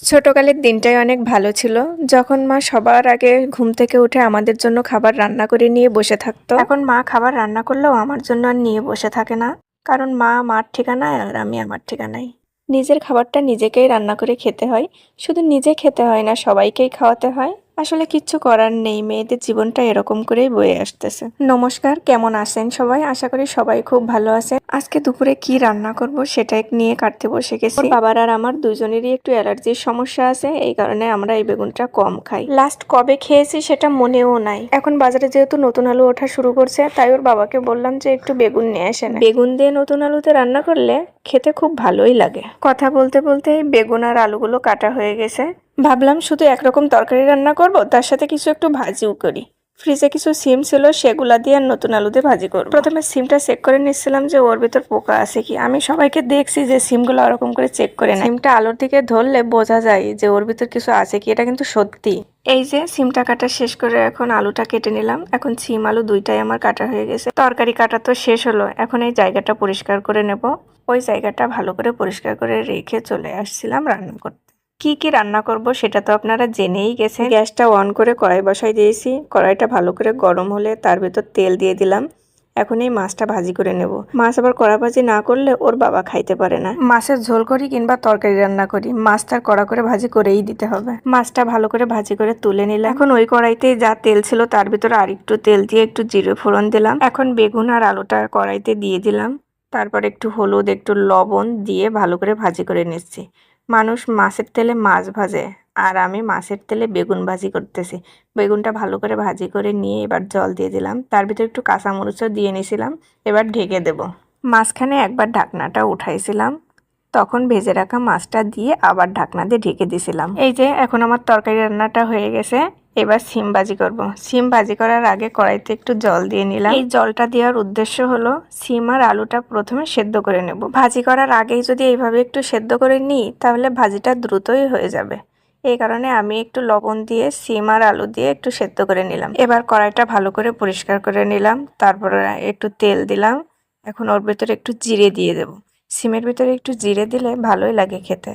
ছোটকালের দিনটাই অনেক ভালো ছিল। যখন মা সবার আগে ঘুম থেকে উঠে আমাদের জন্য খাবার রান্না করে নিয়ে বসে থাকতো। এখন মা খাবার রান্না করলেও আমার জন্য আর নিয়ে বসে থাকে না। কারণ মা মার ঠিকানায় আর আমি আমার ঠিকানায়। নিজের খাবারটা নিজেকেই রান্না করে খেতে হয়। শুধু নিজে খেতে হয় না, সবাইকেই খাওয়াতে হয়। আসলে কিচ্ছু করার নেই, মেয়েদের জীবনটা এরকম করেই বয়ে আসতেছে। নমস্কার, কেমন আছেন সবাই? আশা করি সবাই খুব ভালো আছেন। আজকে দুপুরে কি রান্না করব সেটা নিয়ে কাটতে বসে গেছি। ওর বাবার আর আমার দুজনেরই একটু অ্যালার্জির সমস্যা আছে, এই কারণে আমরা এই বেগুনটা কম খাই। লাস্ট কবে খেয়েছি সেটা মনেও নাই। এখন বাজারে যেহেতু নতুন আলু ওঠা শুরু করছে, তাই ওর বাবাকে বললাম যে একটু বেগুন নিয়ে আসেন। বেগুন দিয়ে নতুন আলুতে রান্না করলে খেতে খুব ভালোই লাগে। কথা বলতে বলতে বেগুন আর আলুগুলো কাটা হয়ে গেছে। ভাবলাম শুধু একরকম তরকারি রান্না করব, তার সাথে কিছু একটু ভাজিও করি। ফ্রিজে কিছু সিম ছিল, সেগুলা দিয়ে আর নতুন আলু দিয়ে ভাজি করব। প্রথমে সিমটা চেক করে নিচ্ছিলাম যে ওর ভিতর পোকা আছে কি। আমি সবাইকে দেখছি যে সিমগুলো ওরকম করে চেক করে নেয়। সিমটা আলুর দিকে ধরলে বোঝা যায় যে ওর ভিতর কিছু আছে কি। এটা কিন্তু সত্যি। এই যে সিমটা কাটা শেষ করে এখন আলুটা কেটে নিলাম। এখন সিম আলু দুইটাই আমার কাটা হয়ে গেছে। তরকারি কাটা তো শেষ হলো, এখন এই জায়গাটা পরিষ্কার করে নেব। ওই জায়গাটা ভালো করে পরিষ্কার করে রেখে চলে আসছিলাম রান্না করতে। কি কি রান্না করব সেটা তো আপনারা জেনেই গেছেন। গ্যাসটা অন করে কড়াই বসাই দিয়েছি। কড়াইটা ভালো করে গরম হলে তার ভেতর তেল দিয়ে দিলাম। এখন এই মাছটা ভাজি করে নেব। মাছ আবার কড়া ভাজি না করলে ওর বাবা খাইতে পারে না। মাছের ঝোল করি কিংবা তরকারি রান্না করি, মাছটার কড়া করে ভাজি করেই দিতে হবে। মাছটা ভালো করে ভাজি করে তুলে নিলাম। এখন ওই কড়াইতে যা তেল ছিল তার ভিতরে আরেকটু তেল দিয়ে একটু জিরে ফোড়ন দিলাম। এখন বেগুন আর আলুটা কড়াইতে দিয়ে দিলাম। তারপর একটু হলুদ, একটু লবণ দিয়ে ভালো করে ভাজি করে নিচ্ছি। মানুষ মাছের তেলে মাছ ভাজে, আর আমি মাছের তেলে বেগুন ভাজি করতেছি। বেগুনটা ভালো করে ভাজি করে নিয়ে এবার জল দিয়ে দিলাম। তার ভিতরে একটু কাঁচামরিচও দিয়ে নিয়েছিলাম। এবার ঢেকে দেব। মাঝখানে একবার ঢাকনাটা উঠাইছিলাম, তখন ভেজে রাখা মাছটা দিয়ে আবার ঢাকনা দিয়ে ঢেকে দিয়েছিলাম। এই যে এখন আমার তরকারি রান্নাটা হয়ে গেছে। এবার সিম ভাজি করব। সিম ভাজি করার আগে কড়াইতে একটু জল দিয়ে নিলাম। এই জলটা দেওয়ার উদ্দেশ্য হলো সিম আর আলুটা প্রথমে সেদ্ধ করে নেব। ভাজি করার আগেই যদি এইভাবে একটু সেদ্ধ করে নিই তাহলে ভাজিটা দ্রুতই হয়ে যাবে। এই কারণে আমি একটু লবণ দিয়ে সিম আর আলু দিয়ে একটু সেদ্ধ করে নিলাম। এবার কড়াইটা ভালো করে পরিষ্কার করে নিলাম। তারপরে একটু তেল দিলাম। এখন ওর ভেতরে একটু জিরে দিয়ে দেব। সিমের ভিতরে একটু জিরে দিলে ভালোই লাগে খেতে।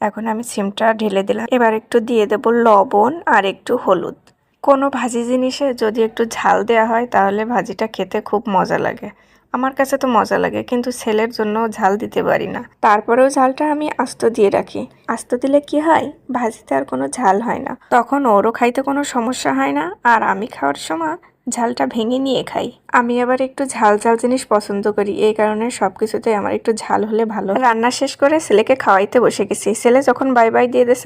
এখন আমি সিমটা ঢেলে দিলাম। এবার একটু দিয়ে দেব লবণ আর একটু হলুদ। কোনো ভাজি জিনিসে যদি একটু ঝাল দেওয়া হয় তাহলে ভাজিটা খেতে খুব মজা লাগে। আমার কাছে তো মজা লাগে, কিন্তু ছেলের জন্য ঝাল দিতে পারি না। তারপরেও ঝালটা আমি আস্ত দিয়ে রাখি। আস্ত দিলে কি হয়, ভাজিতে আর কোনো ঝাল হয় না। তখন ওরও খাইতে কোনো সমস্যা হয় না, আর আমি খাওয়ার সময় ঝালটা ভেঙে নিয়ে খাই। আমি আবার একটু ঝাল ঝাল জিনিস পছন্দ করি, এই কারণে সবকিছুতে আমার একটু ঝাল হলে ভালো। রান্না শেষ করে ছেলেকে খাওয়াইতে বসে গেছি। ছেলে যখন বাই বাই দিয়ে দিয়েছে